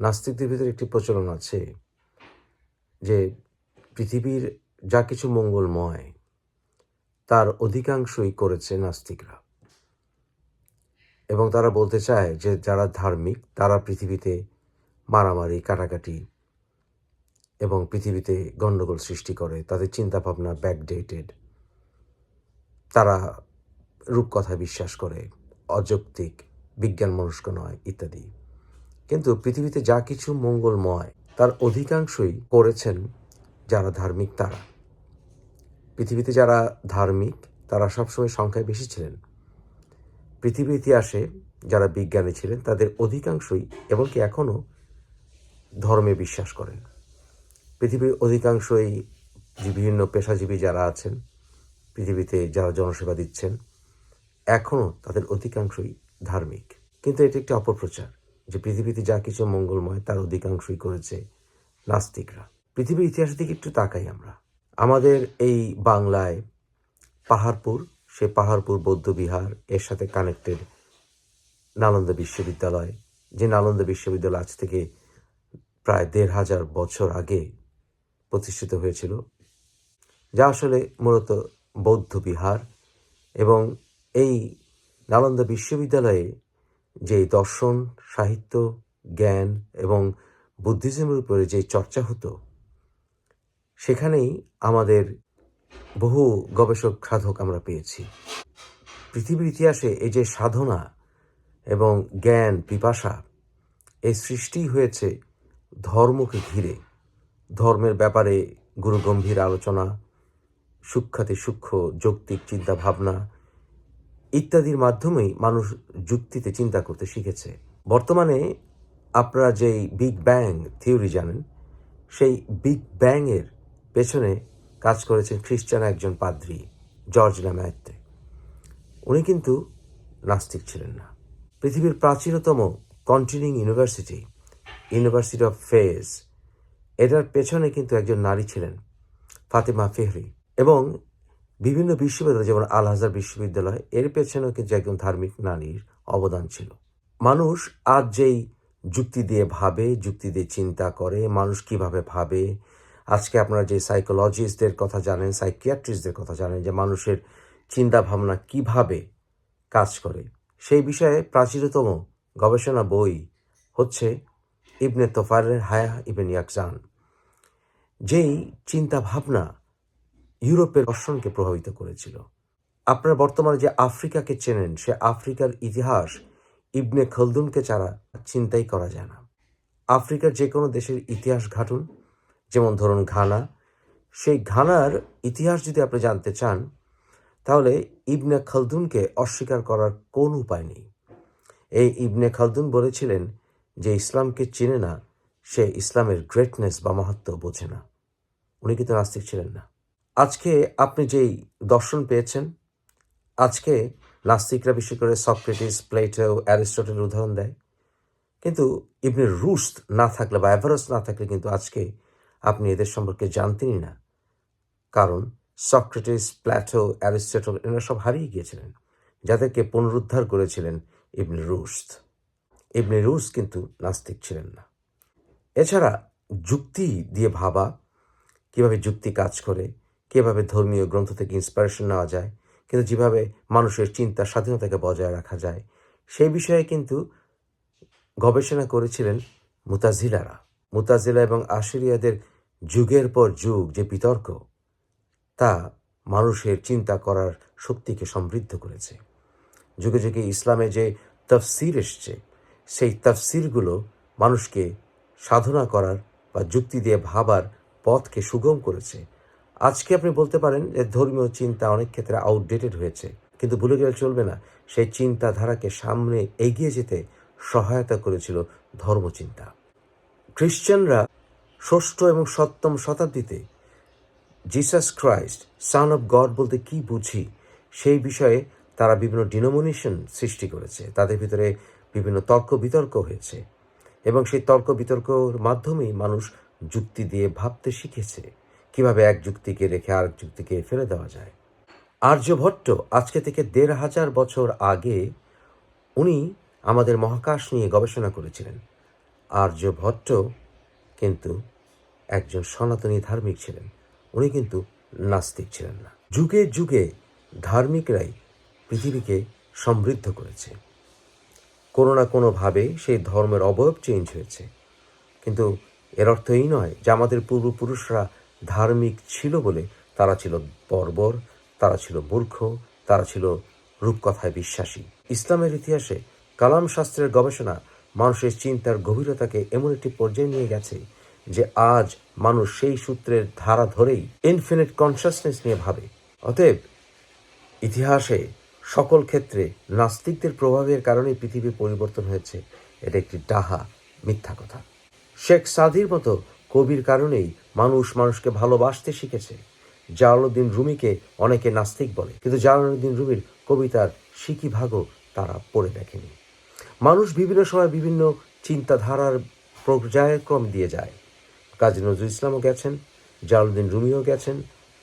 নাস্তিকদের ভিতরে একটি প্রচলন আছে যে পৃথিবীর যা কিছু মঙ্গলময় তার অধিকাংশই করেছে নাস্তিকরা, এবং তারা বলতে চায় যে যারা ধার্মিক তারা পৃথিবীতে মারামারি, কাটাকাটি এবং পৃথিবীতে গণ্ডগোল সৃষ্টি করে, তাদের চিন্তাভাবনা ব্যাকডেটেড, তারা রূপকথায় বিশ্বাস করে, অযৌক্তিক, বিজ্ঞান মনস্ক নয় ইত্যাদি। কিন্তু পৃথিবীতে যা কিছু মঙ্গলময় তার অধিকাংশই করেছেন যারা ধার্মিক তারা। পৃথিবীতে যারা ধার্মিক তারা সবসময় সংখ্যায় বেশি ছিলেন। পৃথিবীর ইতিহাসে যারা বিজ্ঞানী ছিলেন তাদের অধিকাংশই এমনকি এখনও ধর্মে বিশ্বাস করেন। পৃথিবীর অধিকাংশই যে বিভিন্ন পেশাজীবী যারা আছেন, পৃথিবীতে যারা জনসেবা দিচ্ছেন, এখনও তাদের অধিকাংশই ধার্মিক। কিন্তু এটি একটি অপপ্রচার যে পৃথিবীতে যা কিছু মঙ্গলময় তার অধিকাংশই করেছে নাস্তিকরা। পৃথিবীর ইতিহাসের দিকে একটু তাকাই আমরা। আমাদের এই বাংলায় পাহাড়পুর, সে পাহাড়পুর বৌদ্ধবিহার, এর সাথে কানেক্টেড নালন্দা বিশ্ববিদ্যালয়, যে নালন্দা বিশ্ববিদ্যালয় আজ থেকে প্রায় ১৫০০ বছর আগে প্রতিষ্ঠিত হয়েছিল, যা আসলে মূলত বৌদ্ধ বিহার। এবং এই নালন্দা বিশ্ববিদ্যালয়ে যে দর্শন, সাহিত্য, জ্ঞান এবং বুদ্ধিজমের উপরে যে চর্চা হতো, সেখানেই আমাদের বহু গবেষক সাধক আমরা পেয়েছি। পৃথিবীর ইতিহাসে এই যে সাধনা এবং জ্ঞান পিপাসা, এই সৃষ্টি হয়েছে ধর্মকে ঘিরে। ধর্মের ব্যাপারে গুরুগম্ভীর আলোচনা, সূক্ষ্মাতি সূক্ষ্ম যৌক্তিক চিন্তাভাবনা ইত্যাদির মাধ্যমেই মানুষ যুক্তিতে চিন্তা করতে শিখেছে। বর্তমানে আপনারা যেই বিগ ব্যাং থিওরি জানেন, সেই বিগ ব্যাংয়ের পেছনে কাজ করেছেন খ্রিস্টান একজন পাদ্রী, জর্জ ল্যামার্তে। উনি কিন্তু নাস্তিক ছিলেন না। পৃথিবীর প্রাচীনতম continuing university, university of phase, এটার পেছনে কিন্তু একজন নারী ছিলেন, ফাতেমা ফেহরি। এবং বিভিন্ন বিশ্ববিদ্যালয় যেমন আল আজহার বিশ্ববিদ্যালয়, এর পেছনেও কিন্তু একজন ধার্মিক নারীর অবদান ছিল। মানুষ আজ যেই যুক্তি দিয়ে ভাবে, যুক্তি দিয়ে চিন্তা করে, মানুষ কিভাবে ভাবে, আজকে আপনারা যে সাইকোলজিস্টদের কথা জানেন, সাইকিয়াট্রিস্টদের কথা জানেন, যে মানুষের চিন্তা ভাবনা কিভাবে কাজ করে, সেই বিষয়ে প্রাচীনতম গবেষণা বই হচ্ছে ইবনে তোফায়েলের হায়া ইবনে ইয়াকজান। যেই চিন্তা ভাবনা ইউরোপের দর্শনকে প্রভাবিত করেছিল। আপনারা বর্তমানে যে আফ্রিকাকে চেনেন, সে আফ্রিকার ইতিহাস ইবনে খলদুনকে ছাড়া চিন্তাই করা যায় না। আফ্রিকার যে কোনো দেশের ইতিহাস ঘাটুন, যেমন ধরুন ঘানা, সেই ঘানার ইতিহাস যদি আপনি জানতে চান, তাহলে ইবনে খলদুনকে অস্বীকার করার কোন উপায় নেই। এই ইবনে খলদুন বলেছিলেন যে ইসলামকে চিনে না, সে ইসলামের গ্রেটনেস বা মাহাত্ম্য বোঝে না। উনি কিন্তু নাস্তিক ছিলেন না। আজকে আপনি যেই দর্শন পেয়েছেন, আজকে নাস্তিকরা বিশেষ করে সক্রেটিস, প্লেটো, অ্যারিস্টটলের উদাহরণ দেয়, কিন্তু ইবনে রুশদ না থাকলে বা অ্যাভারোস না থাকলে কিন্তু আজকে আপনি এদের সম্পর্কে জানতেনই না। কারণ সক্রেটিস, প্লেটো, অ্যারিস্টটল এরা সব হারিয়ে গিয়েছিলেন, যাদেরকে পুনরুদ্ধার করেছিলেন ইবনে রুশদ। ইবনে রুশদ কিন্তু নাস্তিক ছিলেন না। এছাড়া যুক্তি দিয়ে ভাবা, কীভাবে যুক্তি কাজ করে, কীভাবে ধর্মীয় গ্রন্থ থেকে ইন্সপিরেশন নেওয়া যায়, কিন্তু যেভাবে মানুষের চিন্তার স্বাধীনতাকে বজায় রাখা যায়, সেই বিষয়ে কিন্তু গবেষণা করেছিলেন মুতাজিলারা। মুতাজিলা এবং আশারিয়াদের যুগের পর যুগ যে বিতর্ক, তা মানুষের চিন্তা করার শক্তিকে সমৃদ্ধ করেছে। যুগে যুগে ইসলামে যে তাফসির এসছে, সেই তাফসিরগুলো মানুষকে সাধনা করার বা যুক্তি দিয়ে ভাবার পথকে সুগম করেছে। আজকে আপনি বলতে পারেন যে ধর্মীয় চিন্তা অনেক ক্ষেত্রে আউটডেটেড হয়েছে, কিন্তু ভুলে গেলে চলবে না, সেই চিন্তাধারাকে সামনে এগিয়ে যেতে সহায়তা করেছিল ধর্মচিন্তা। খ্রিশ্চানরা ষষ্ঠ এবং সপ্তম শতাব্দীতে Jesus Christ, son of god বলতে কি বুঝি, সেই বিষয়ে তারা বিভিন্ন ডিনোমিনেশন সৃষ্টি করেছে। তাদের ভিতরে বিভিন্ন তর্ক বিতর্ক হয়েছে, এবং সেই তর্ক বিতর্কর মাধ্যমেই মানুষ যুক্তি দিয়ে ভাবতে শিখেছে, কিভাবে এক যুক্তিকে রেখে আরেক যুক্তিকে ফেলে দেওয়া যায়। আর্যভট্ট আজকে থেকে ১৫০০ বছর আগে উনি আমাদের মহাকাশ নিয়ে গবেষণা করেছিলেন। আর্যভট্ট কিন্তু একজন সনাতনী ধার্মিক ছিলেন, উনি কিন্তু নাস্তিক ছিলেন না। যুগে যুগে ধার্মিকরাই পৃথিবীকে সমৃদ্ধ করেছে। কোনো না কোনোভাবে সেই ধর্মের অবয়ব চেঞ্জ হয়েছে, কিন্তু এর অর্থ এই নয় যে আমাদের পূর্বপুরুষরা ধার্মিক ছিল বলে তারা ছিল বর্বর, তারা ছিল মূর্খ, তারা ছিল রূপকথায় বিশ্বাসী। ইসলামের ইতিহাসে কালাম শাস্ত্রের গবেষণা মানুষের চিন্তার গভীরতাকে এমন একটি পর্যায়ে নিয়ে গেছে যে আজ মানুষ সেই সূত্রের ধারা ধরেই ইনফিনিট কনসাসনেস নিয়ে ভাবে। অতএব ইতিহাসে সকল ক্ষেত্রে নাস্তিকদের প্রভাবের কারণে পৃথিবী পরিবর্তন হয়েছে, এটা একটি ডাহা মিথ্যা কথা। শেখ সাদির মতো কবির কারণেই মানুষ মানুষকে ভালোবাসতে শিখেছে। জালালউদ্দিন রুমিকে অনেকে নাস্তিক বলে, কিন্তু জালালউদ্দিন রুমির কবিতার সিকিভাগও তারা পড়ে দেখেনি। মানুষ বিভিন্ন সময় বিভিন্ন চিন্তাধারার পর্যায়ক্রম দিয়ে যায়। কাজী নজরুল ইসলামও গেছেন, জালালউদ্দিন রুমিও গেছেন,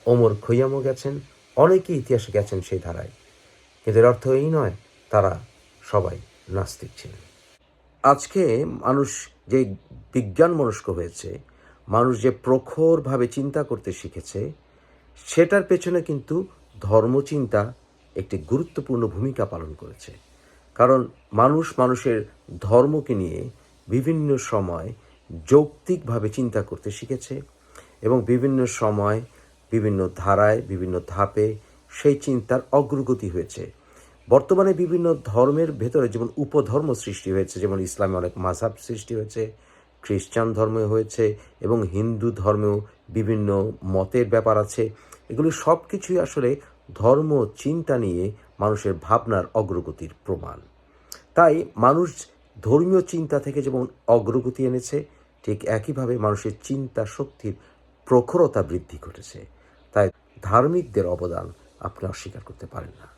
ওমর খৈয়ামও গেছেন, অনেকে ইতিহাসে গেছেন সেই ধারায়, কিন্তু এর অর্থ এই নয় তারা সবাই নাস্তিক ছিলেন। আজকে মানুষ যে বিজ্ঞান মনস্ক হয়েছে, মানুষ যে প্রখরভাবে চিন্তা করতে শিখেছে, সেটার পেছনে কিন্তু ধর্মচিন্তা একটি গুরুত্বপূর্ণ ভূমিকা পালন করেছে। কারণ মানুষ মানুষের ধর্মকে নিয়ে বিভিন্ন সময় যৌক্তিকভাবে চিন্তা করতে শিখেছে এবং বিভিন্ন সময় বিভিন্ন ধারায় বিভিন্ন ধাপে সেই চিন্তার অগ্রগতি হয়েছে। বর্তমানে বিভিন্ন ধর্মের ভেতরে যেমন উপধর্ম সৃষ্টি হয়েছে, যেমন ইসলামে অনেক মাযহাব সৃষ্টি হয়েছে, খ্রিস্টান ধর্মে হয়েছে এবং হিন্দু ধর্মেও বিভিন্ন মতের ব্যাপার আছে। এগুলো সব কিছুই আসলে ধর্ম চিন্তা নিয়ে মানুষের ভাবনার অগ্রগতির প্রমাণ। তাই মানুষ ধর্মীয় চিন্তা থেকে যেমন অগ্রগতি এনেছে, ঠিক একইভাবে মানুষের চিন্তা শক্তির প্রখরতা বৃদ্ধি ঘটেছে। তাই ধার্মিকদের অবদান আপনি অস্বীকার করতে পারেন না।